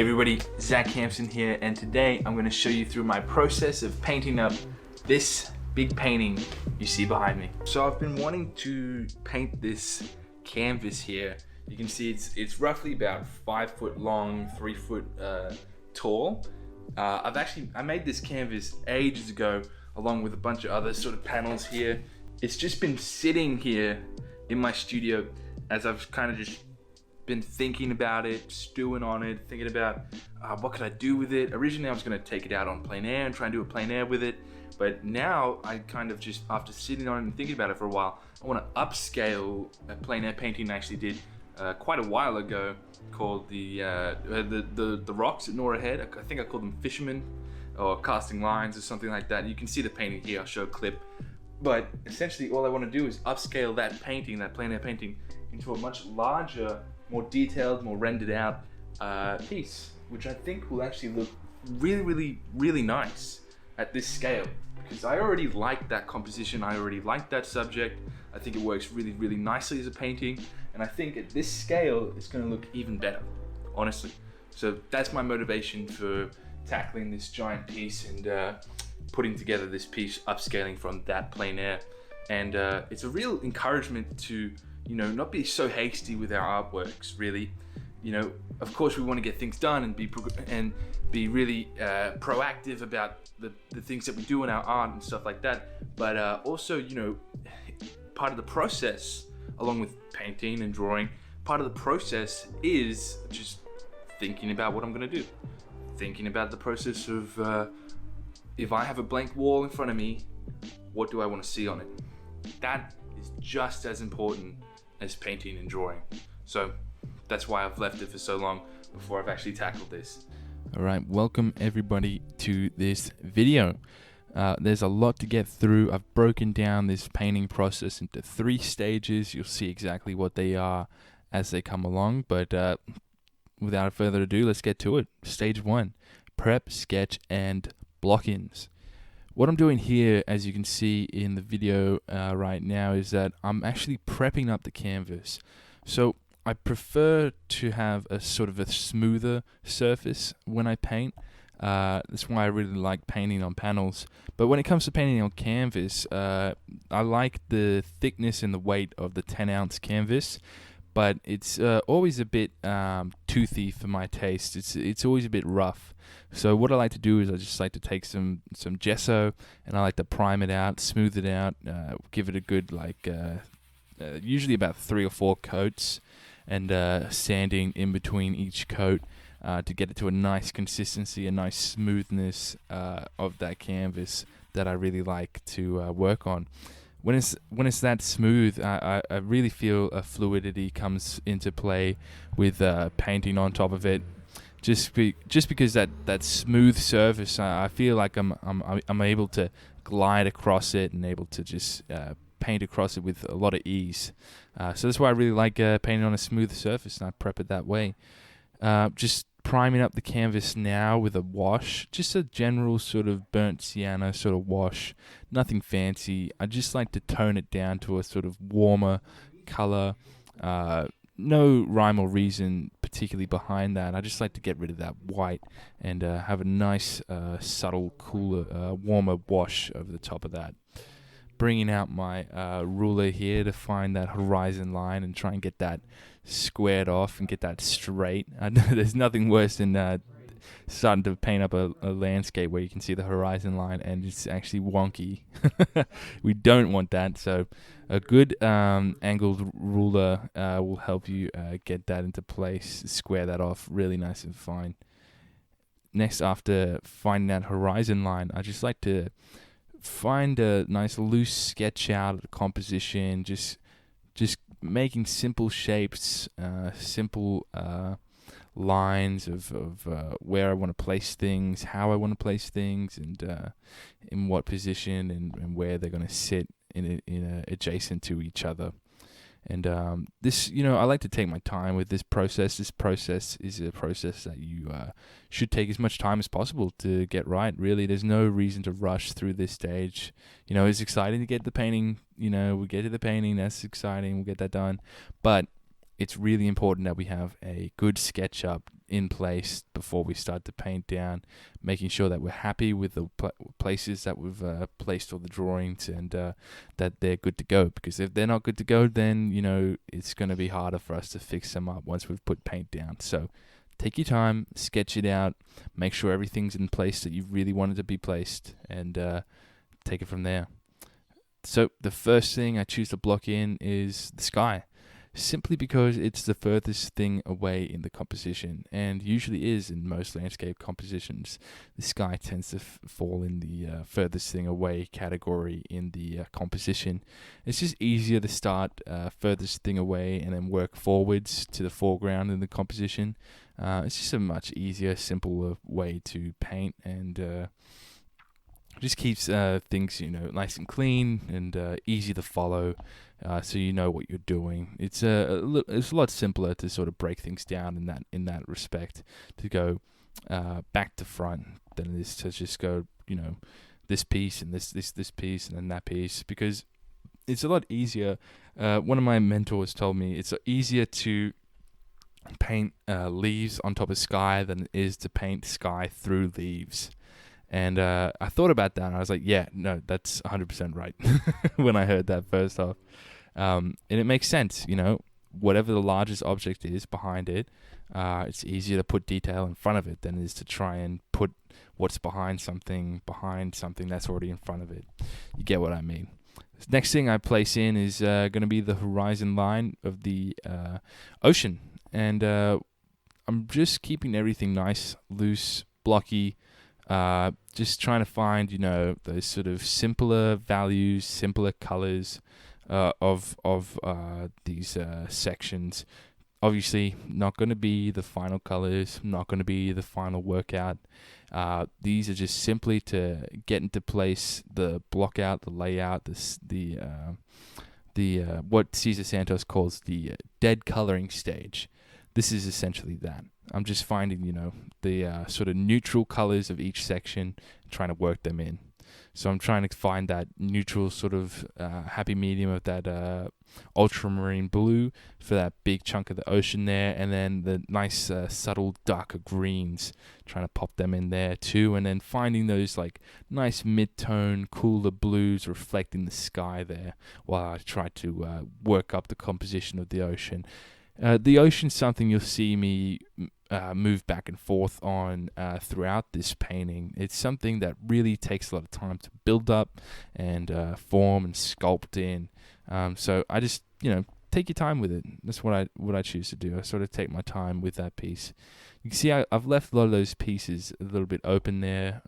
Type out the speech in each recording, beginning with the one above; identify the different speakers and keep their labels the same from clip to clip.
Speaker 1: everybody, Zach Hampson here, and today I'm going to show you through my process of painting up this big painting you see behind me. So I've been wanting to paint this canvas here. You can see it's roughly about 5 foot long, 3 foot tall. I made this canvas ages ago along with a bunch of other sort of panels here. It's just been sitting here in my studio as I've kind of just been thinking about it, stewing on it, thinking about what could I do with it. Originally I was going to take it out on plein air and try and do a plein air with it, but now I kind of just, after sitting on it and thinking about it for a while, I want to upscale a plein air painting I actually did quite a while ago called the rocks at Nora Head. I think I called them fishermen or casting lines or something like that. You can see the painting here, I'll show a clip. But essentially all I want to do is upscale that painting, that plein air painting, into a much larger, more detailed, more rendered out piece, which I think will actually look really nice at this scale, because I already like that composition, I already like that subject. I think it works really nicely as a painting, and I think at this scale it's going to look even better, honestly. So that's my motivation for tackling this giant piece and putting together this piece, upscaling from that plein air. And it's a real encouragement to, you know, not be so hasty with our artworks, really. You know, of course we want to get things done and be really proactive about the things that we do in our art and stuff like that. But also, you know, part of the process, along with painting and drawing, part of the process is just thinking about what I'm gonna do. Thinking about the process of, if I have a blank wall in front of me, what do I want to see on it? That is just as important as painting and drawing. So that's why I've left it for so long before I've actually tackled this.
Speaker 2: Alright, welcome everybody to this video. There's a lot to get through. I've broken down this painting process into 3 stages. You'll see exactly what they are as they come along, but without further ado, let's get to it. Stage 1, prep, sketch, and block-ins. What I'm doing here, as you can see in the video right now, is that I'm actually prepping up the canvas. So I prefer to have a sort of a smoother surface when I paint. That's why I really like painting on panels. But when it comes to painting on canvas, I like the thickness and the weight of the 10-ounce canvas, but it's always a bit toothy for my taste. It's always a bit rough. So what I like to do is I just like to take some gesso and I like to prime it out, smooth it out, give it a good usually about 3 or 4 coats, and sanding in between each coat to get it to a nice consistency, a nice smoothness of that canvas that I really like to work on. When it's that smooth, I really feel a fluidity comes into play with painting on top of it. Just because that smooth surface, I feel like I'm able to glide across it and able to just paint across it with a lot of ease. So that's why I really like painting on a smooth surface, and I prep it that way. Just priming up the canvas now with a wash, just a general sort of burnt sienna sort of wash, nothing fancy. I just like to tone it down to a sort of warmer color. No rhyme or reason particularly behind that. I just like to get rid of that white and have a nice, subtle, cooler, warmer wash over the top of that. Bringing out my ruler here to find that horizon line and try and get that squared off and get that straight. I know there's nothing worse than starting to paint up a landscape where you can see the horizon line and it's actually wonky. We don't want that, so a good angled ruler will help you get that into place, square that off really nice and fine. Next, after finding that horizon line, I just like to find a nice loose sketch out of the composition, just making simple shapes, simple lines of where I want to place things, how I want to place things, and in what position and where they're going to sit in adjacent to each other. And this, you know, I like to take my time with this process. This process is a process that you should take as much time as possible to get right. Really, there's no reason to rush through this stage. You know, it's exciting to get the painting. You know, we get to the painting. That's exciting. We'll get that done. But it's really important that we have a good SketchUp in place before we start to paint down, making sure that we're happy with the places that we've placed all the drawings, and that they're good to go. Because if they're not good to go, then it's going to be harder for us to fix them up once we've put paint down. So take your time, sketch it out, make sure everything's in place that you really wanted to be placed, and take it from there. So the first thing I choose to block in is the sky, simply because it's the furthest thing away in the composition, and usually is in most landscape compositions. The sky tends to fall in the furthest thing away category in the composition. It's just easier to start furthest thing away and then work forwards to the foreground in the composition. It's just a much easier, simpler way to paint, and just keeps things nice and clean and easy to follow, so you know what you're doing. It's it's a lot simpler to sort of break things down in that respect, to go back to front, than it is to just go this piece and this piece and then that piece, because it's a lot easier. One of my mentors told me it's easier to paint leaves on top of sky than it is to paint sky through leaves. And I thought about that, and I was like, yeah, no, that's 100% right when I heard that first off. And it makes sense, whatever the largest object is behind it, it's easier to put detail in front of it than it is to try and put what's behind something that's already in front of it. You get what I mean. The next thing I place in is going to be the horizon line of the ocean. And I'm just keeping everything nice, loose, blocky, just trying to find those sort of simpler values, simpler colors of these sections. Obviously not going to be the final colors, not going to be the final workout. These are just simply to get into place, the block out, the layout, the what Cesar Santos calls the dead coloring stage. This is essentially that. I'm just finding, the sort of neutral colors of each section, and trying to work them in. So I'm trying to find that neutral sort of happy medium of that ultramarine blue for that big chunk of the ocean there, and then the nice subtle darker greens, trying to pop them in there too, and then finding those like nice mid-tone cooler blues reflecting the sky there while I try to work up the composition of the ocean. The ocean's something you'll see me move back and forth on throughout this painting. It's something that really takes a lot of time to build up and form and sculpt in. So I just, take your time with it. That's what I choose to do. I sort of take my time with that piece. You can see I've left a lot of those pieces a little bit open there.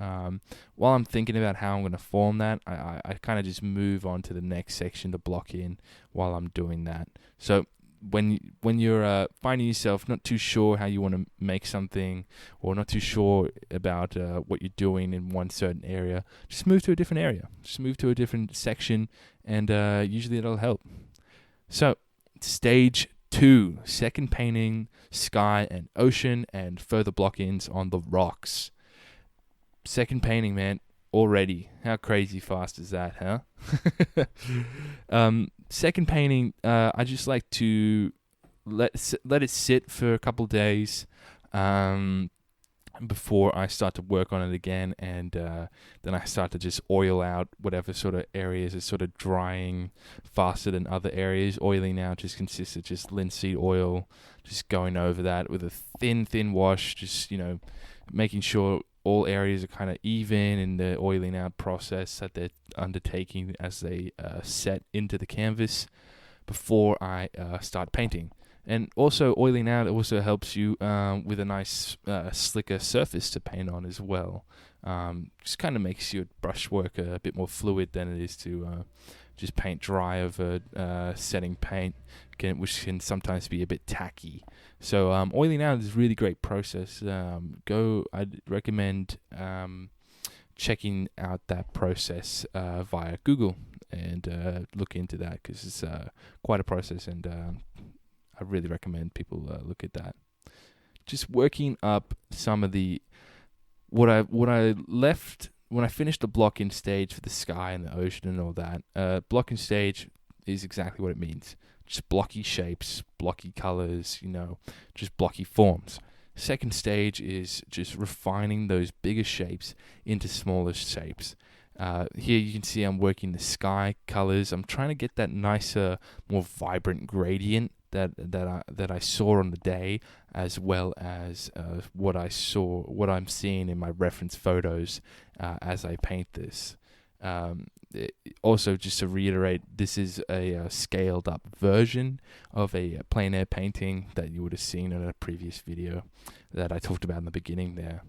Speaker 2: While I'm thinking about how I'm going to form that, I kind of just move on to the next section to block in while I'm doing that. So when you're finding yourself not too sure how you want to make something, or not too sure about what you're doing in one certain area, just move to a different area. Just move to a different section, and usually it'll help. So, stage 2, second painting, sky and ocean, and further block-ins on the rocks. Second painting, man. Already. How crazy fast is that, huh? Second painting, I just like to let it sit for a couple days before I start to work on it again, and then I start to just oil out whatever sort of areas are sort of drying faster than other areas. Oiling out just consists of just linseed oil, just going over that with a thin wash, just making sure all areas are kind of even in the oiling out process that they're undertaking as they set into the canvas before I start painting. And also oiling out also helps you with a nice slicker surface to paint on as well. Just kind of makes your brushwork a bit more fluid than it is to just paint dry over setting paint, which can sometimes be a bit tacky. So oiling out is a really great process. I'd recommend checking out that process via Google and look into that, because it's quite a process, and I really recommend people look at that. Just working up some of the what I left when I finished the block-in stage for the sky and the ocean and all that. Block-in stage is exactly what it means. just blocky shapes, blocky colors, just blocky forms. Second stage is just refining those bigger shapes into smaller shapes. Here you can see I'm working the sky colors. I'm trying to get that nicer, more vibrant gradient that I saw on the day, as well as what I'm seeing in my reference photos as I paint this. Also, just to reiterate, this is a scaled up version of a plein air painting that you would have seen in a previous video that I talked about in the beginning there.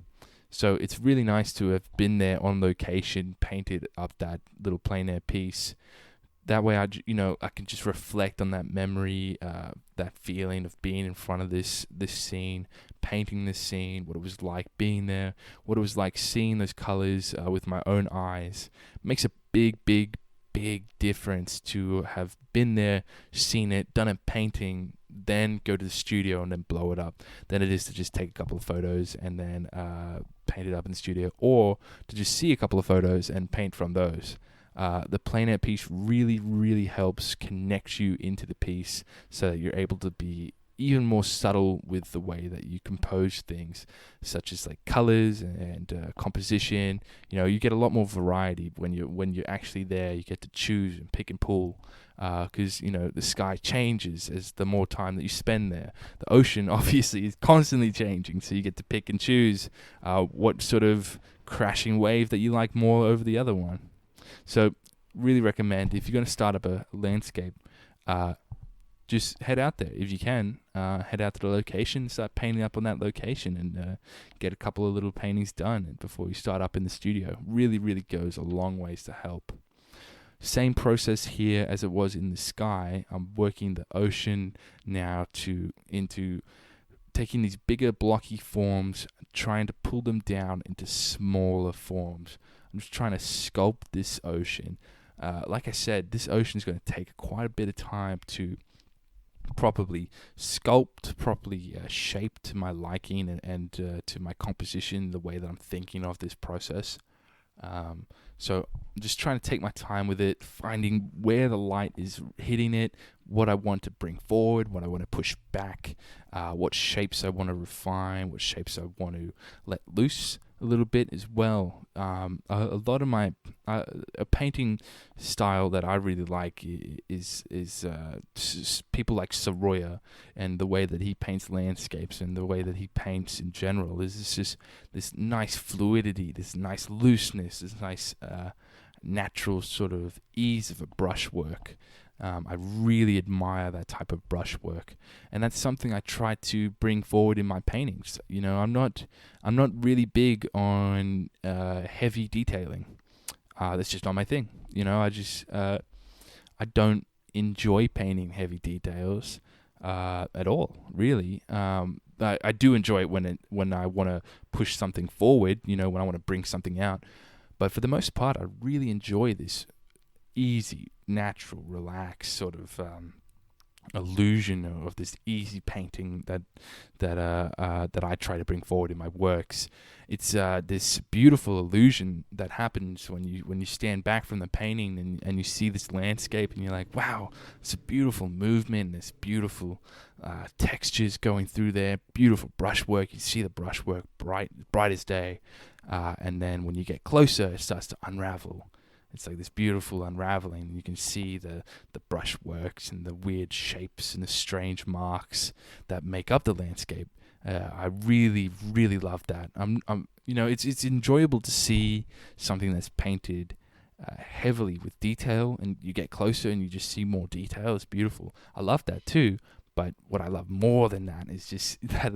Speaker 2: So it's really nice to have been there on location, painted up that little plein air piece. That way, I can just reflect on that memory, that feeling of being in front of this scene, painting this scene, what it was like being there, what it was like seeing those colors with my own eyes. It makes a big difference to have been there, seen it, done a painting, then go to the studio and then blow it up, than it is to just take a couple of photos and then paint it up in the studio, or to just see a couple of photos and paint from those. The plein air piece really helps connect you into the piece so that you're able to be even more subtle with the way that you compose things, such as like colors and composition. You get a lot more variety when you're actually there. You get to choose and pick and pull, because the sky changes as the more time that you spend there. The ocean obviously is constantly changing, so you get to pick and choose what sort of crashing wave that you like more over the other one. So really recommend, if you're going to start up a landscape, just head out there if you can. Head out to the location, start painting up on that location, and get a couple of little paintings done before you start up in the studio. Really goes a long ways to help. Same process here as it was in the sky. I'm working the ocean now into taking these bigger blocky forms, trying to pull them down into smaller forms. I'm just trying to sculpt this ocean. Like I said, this ocean is going to take quite a bit of time to properly sculpt, properly shape to my liking and to my composition, the way that I'm thinking of this process. So I'm just trying to take my time with it, finding where the light is hitting it, what I want to bring forward, what I want to push back, what shapes I want to refine, what shapes I want to let loose a little bit as well. A lot of my a painting style that I really like is people like Soroya, and the way that he paints landscapes and the way that he paints in general is just this nice fluidity, this nice looseness, this nice natural sort of ease of a brushwork. I really admire that type of brushwork, and that's something I try to bring forward in my paintings. I'm not really big on heavy detailing. That's just not my thing. I don't enjoy painting heavy details at all, really. I do enjoy it when I want to push something forward. When I want to bring something out. But for the most part, I really enjoy this easy, natural, relaxed sort of illusion of this easy painting that I try to bring forward in my works. It's this beautiful illusion that happens when you stand back from the painting and you see this landscape and you're like, wow, it's a beautiful movement, this beautiful textures going through there, beautiful brushwork. You see the brushwork bright as day, and then when you get closer, it starts to unravel. It's like this beautiful unraveling. You can see the brushworks and the weird shapes and the strange marks that make up the landscape. I really love that. It's enjoyable to see something that's painted heavily with detail, and you get closer and you just see more detail. It's beautiful. I love that too. But what I love more than that is just that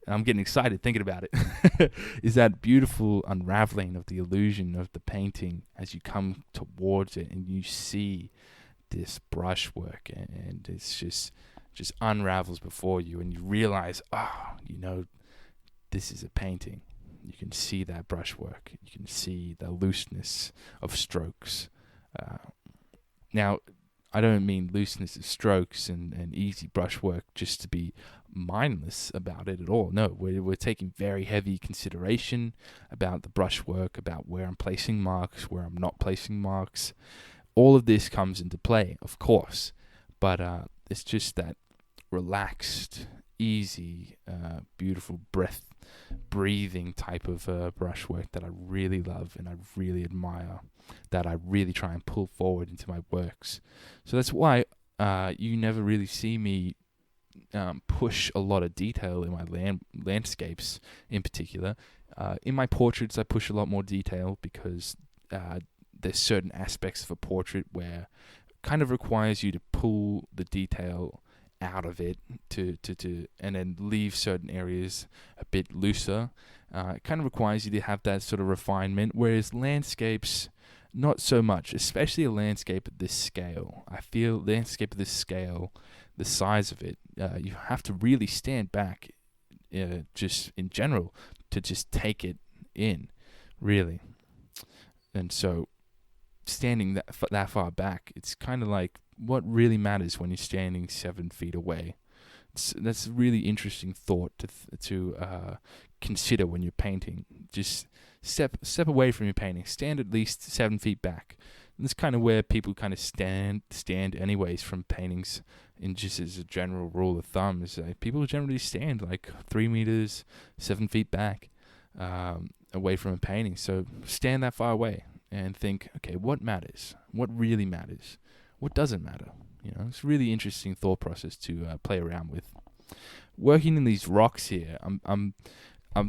Speaker 2: I'm getting excited thinking about it, is that beautiful unraveling of the illusion of the painting as you come towards it and you see this brushwork, and it's just unravels before you, and you realize, this is a painting. You can see that brushwork. You can see the looseness of strokes. Now, I don't mean looseness of strokes and easy brushwork just to be mindless about it at all. No, we're taking very heavy consideration about the brushwork, about where I'm placing marks, where I'm not placing marks. All of this comes into play, of course, but it's just that relaxed, easy, beautiful breathing type of brushwork that I really love and I really admire, that I really try and pull forward into my works. So that's why you never really see me push a lot of detail in my landscapes in particular. In my portraits, I push a lot more detail because there's certain aspects of a portrait where it kind of requires you to pull the detail out of it to and then leave certain areas a bit looser. It kind of requires you to have that sort of refinement, whereas landscapes, not so much, especially a landscape at this scale. I feel landscape at this scale, the size of it, you have to really stand back, just in general, to just take it in, really. And so, standing that far back, it's kind of like what really matters when you're standing 7 feet away. That's a really interesting thought to consider when you're painting. Just step away from your painting. Stand at least 7 feet back. And that's kind of where people kind of stand anyways from paintings. In just as a general rule of thumb, is people generally stand like 3 meters, 7 feet back, away from a painting. So stand that far away and think, okay, what matters? What really matters? What doesn't matter? It's a really interesting thought process to play around with. Working in these rocks here, I'm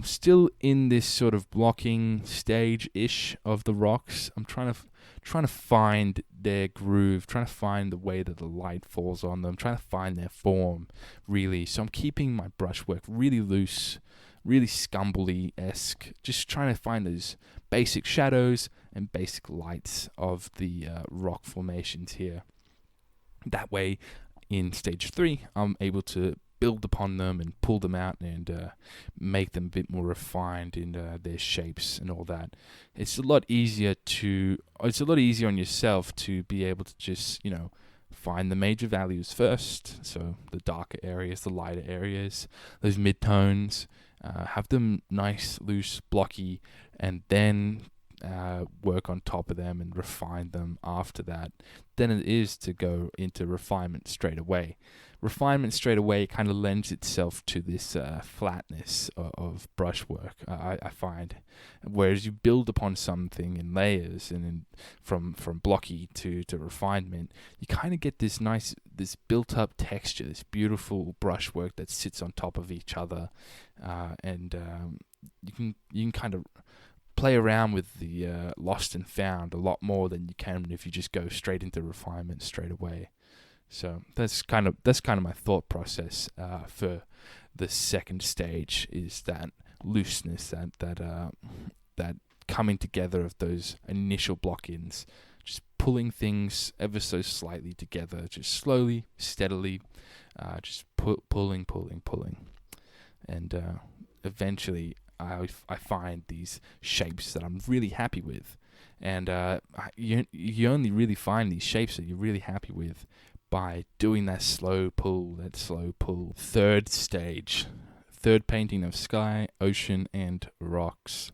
Speaker 2: still in this sort of blocking stage-ish of the rocks. I'm trying to find their groove, trying to find the way that the light falls on them, trying to find their form, really. So I'm keeping my brushwork really loose, really scumbly-esque, just trying to find those basic shadows and basic lights of the rock formations here. That way, in stage 3, I'm able to build upon them and pull them out and make them a bit more refined in their shapes and all that. It's a lot easier on yourself to be able to just, find the major values first. So the darker areas, the lighter areas, those mid-tones, have them nice, loose, blocky, and then work on top of them and refine them after that, than it is to go into refinement straight away. Refinement straight away kind of lends itself to this flatness of brushwork, I find. Whereas you build upon something in layers, and then from blocky to refinement, you kind of get this built-up texture, this beautiful brushwork that sits on top of each other, and you can kind of play around with the lost and found a lot more than you can if you just go straight into refinement straight away. So that's kind of my thought process for the second stage, is that looseness, that coming together of those initial block-ins, just pulling things ever so slightly together, just slowly, steadily, just pulling, and eventually I find these shapes that I'm really happy with, and you only really find these shapes that you're really happy with by doing that slow pull. Third stage, third painting of sky, ocean, and rocks.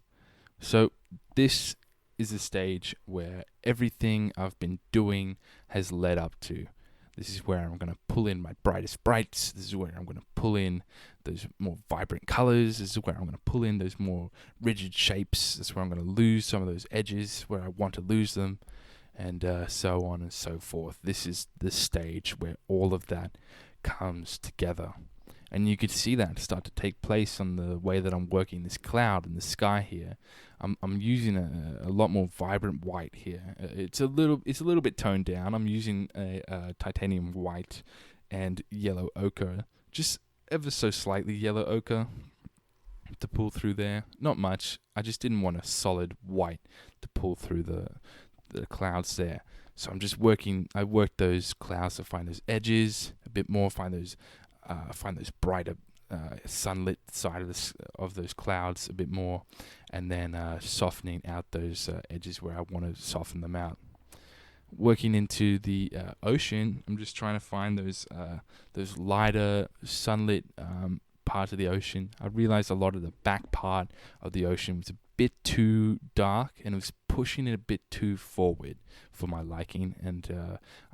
Speaker 2: So this is a stage where everything I've been doing has led up to. This is where I'm going to pull in my brightest brights. This is where I'm going to pull in those more vibrant colors. This is where I'm going to pull in those more rigid shapes. This is where I'm going to lose some of those edges where I want to lose them, and so on and so forth. This is the stage where all of that comes together. And you could see that start to take place on the way that I'm working this cloud in the sky here. I'm using a lot more vibrant white here. It's a little bit toned down. I'm using a titanium white and yellow ochre, just ever so slightly yellow ochre to pull through there. Not much. I just didn't want a solid white to pull through the clouds there. So I'm just working. I work those clouds to find those edges a bit more, find those brighter sunlit side of those clouds a bit more, and then softening out those edges where I want to soften them out. Working into the ocean, I'm just trying to find those lighter sunlit parts of the ocean. I realized a lot of the back part of the ocean was a bit too dark, and it was pushing it a bit too forward for my liking, and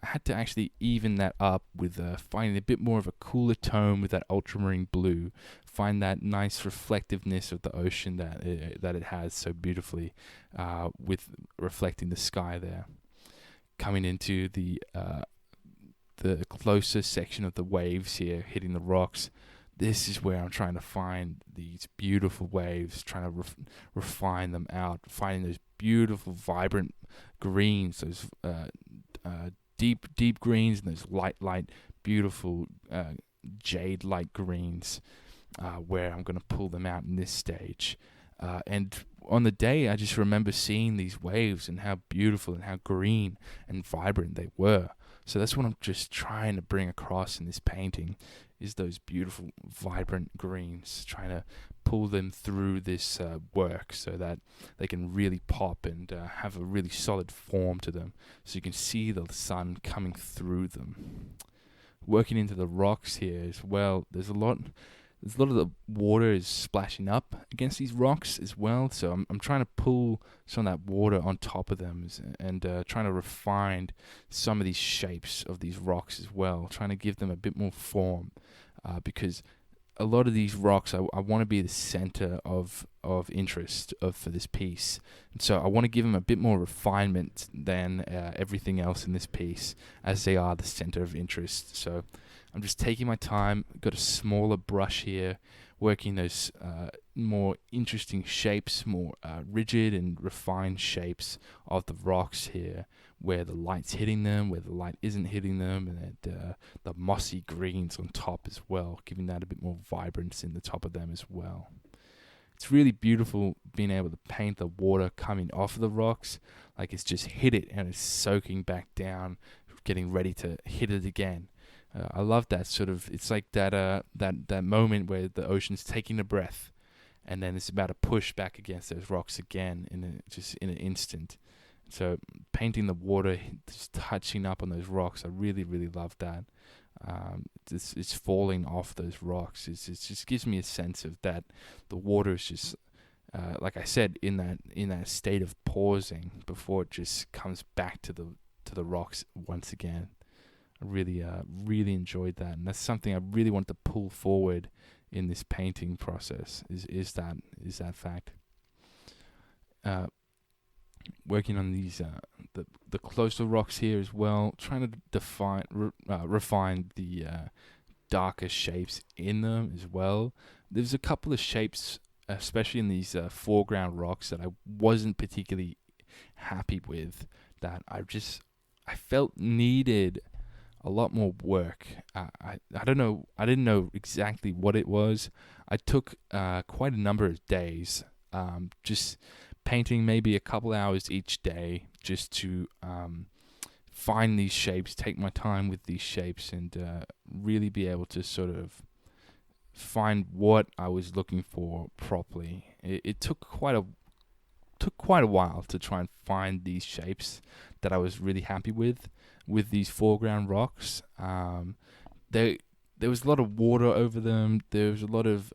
Speaker 2: I had to actually even that up with finding a bit more of a cooler tone with that ultramarine blue, find that nice reflectiveness of the ocean that it has so beautifully, with reflecting the sky there. Coming into the closer section of the waves here, hitting the rocks, this is where I'm trying to find these beautiful waves, trying to refine them out, finding those beautiful, vibrant greens, those deep greens, and those light, beautiful jade-like greens, where I'm going to pull them out in this stage. And on the day, I just remember seeing these waves and how beautiful and how green and vibrant they were. So that's what I'm just trying to bring across in this painting, is those beautiful, vibrant greens, trying to pull them through this work so that they can really pop and have a really solid form to them, so you can see the sun coming through them. Working into the rocks here as well, there's a lot of the water is splashing up against these rocks as well, so I'm trying to pull some of that water on top of them and trying to refine some of these shapes of these rocks as well, trying to give them a bit more form, because a lot of these rocks I want to be the center of interest for this piece, and so I want to give them a bit more refinement than everything else in this piece, as they are the center of interest. So I'm just taking my time, got a smaller brush here, working those more interesting shapes, more rigid and refined shapes of the rocks here, where the light's hitting them, where the light isn't hitting them, and the mossy greens on top as well, giving that a bit more vibrance in the top of them as well. It's really beautiful being able to paint the water coming off of the rocks, like it's just hit it and it's soaking back down, getting ready to hit it again. I love that sort of, it's like that moment where the ocean's taking a breath, and then it's about to push back against those rocks again just in an instant. So painting the water, just touching up on those rocks, I really, really love that. It's falling off those rocks. It just gives me a sense of that the water is just, like I said, in that state of pausing before it just comes back to the rocks once again. I really enjoyed that, and that's something I really want to pull forward in this painting process. Is that fact? Working on these the closer rocks here as well, trying to refine the darker shapes in them as well. There's a couple of shapes, especially in these foreground rocks, that I wasn't particularly happy with, that I felt needed a lot more work. I don't know. I didn't know exactly what it was. I took quite a number of days, just painting maybe a couple hours each day, just to find these shapes, take my time with these shapes, and really be able to sort of find what I was looking for properly. It took quite a while to try and find these shapes that I was really happy with these foreground rocks. There was a lot of water over them. There's a lot of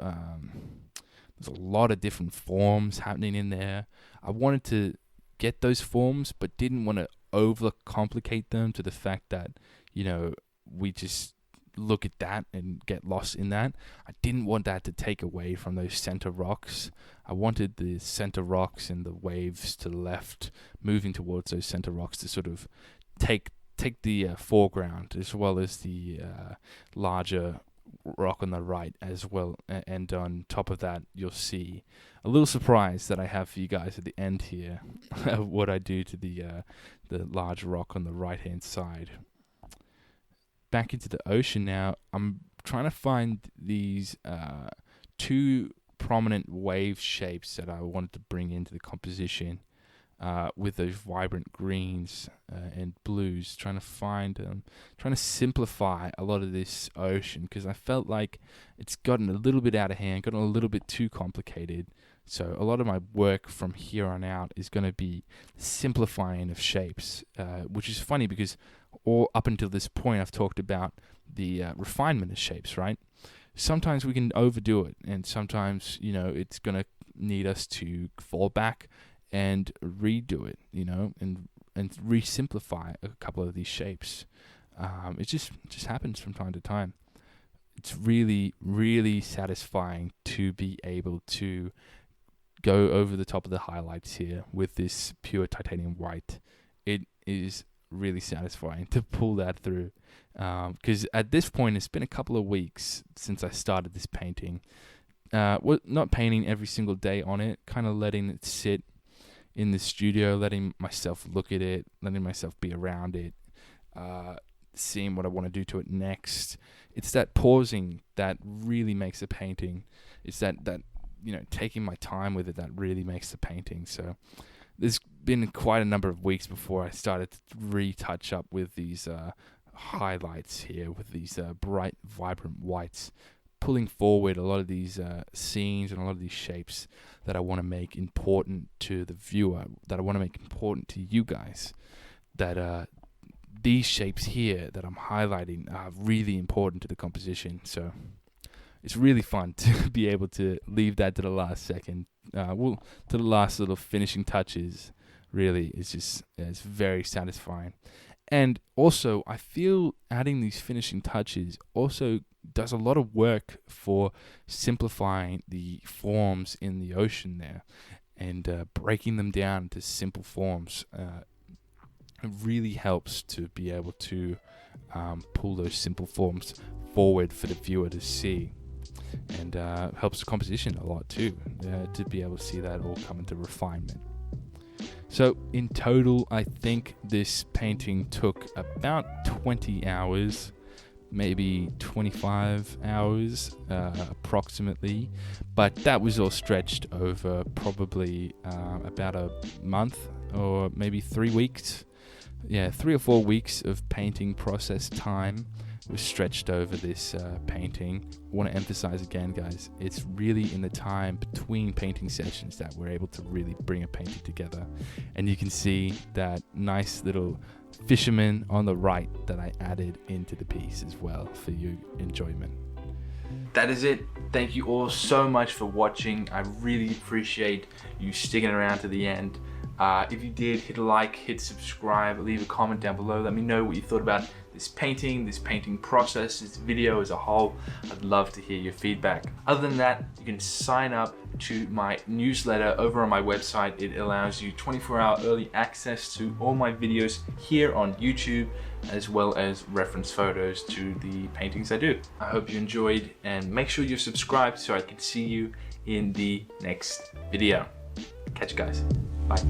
Speaker 2: different forms happening in there. I wanted to get those forms, but didn't want to overcomplicate them to the fact that, we just look at that and get lost in that. I didn't want that to take away from those center rocks. I wanted the center rocks and the waves to the left moving towards those center rocks to sort of take the foreground, as well as the larger rock on the right as well, and on top of that you'll see a little surprise that I have for you guys at the end here, what I do to the large rock on the right hand side. Back into the ocean now, I'm trying to find these two prominent wave shapes that I wanted to bring into the composition, with those vibrant greens and blues, trying to simplify a lot of this ocean, because I felt like it's gotten a little bit out of hand, gotten a little bit too complicated. So a lot of my work from here on out is going to be simplifying of shapes, which is funny because all up until this point I've talked about the refinement of shapes, right? sometimes we can overdo it, and sometimes, you know, it's going to need us to fall back and redo it, you know, and re-simplify a couple of these shapes. It just happens from time to time. It's really, really satisfying to be able to go over the top of the highlights here with this pure titanium white. It is really satisfying to pull that through, because at this point it's been a couple of weeks since I started this painting. Not painting every single day on it, kind of letting it sit in the studio, letting myself look at it, letting myself be around it, seeing what I want to do to it next. It's that pausing that really makes a painting. It's that you know, taking my time with it that really makes the painting. So there's been quite a number of weeks before I started to retouch up with these highlights here, with these bright, vibrant whites, pulling forward a lot of these scenes and a lot of these shapes that I want to make important to the viewer, that I want to make important to you guys, that these shapes here that I'm highlighting are really important to the composition. So it's really fun to be able to leave that to the last second, to the last little finishing touches. Really, it's very satisfying. And also, I feel adding these finishing touches also does a lot of work for simplifying the forms in the ocean there, and breaking them down into simple forms. It really helps to be able to pull those simple forms forward for the viewer to see, and helps the composition a lot too, to be able to see that all come into refinement. So in total, I think this painting took about 20 hours, maybe 25 hours approximately, but that was all stretched over probably about a month or maybe 3 weeks. Yeah, 3 or 4 weeks of painting process time was stretched over this painting. I want to emphasize again, guys, it's really in the time between painting sessions that we're able to really bring a painting together. And you can see that nice little fisherman on the right that I added into the piece as well for your enjoyment.
Speaker 1: That is it. Thank you all so much for watching. I really appreciate you sticking around to the end. If you did, hit a like, hit subscribe, leave a comment down below. Let me know what you thought about this painting process, this video as a whole. I'd love to hear your feedback. Other than that, you can sign up to my newsletter over on my website. It allows you 24-hour early access to all my videos here on YouTube, as well as reference photos to the paintings I do. I hope you enjoyed, and make sure you're subscribed so I can see you in the next video. Catch you guys. Bye.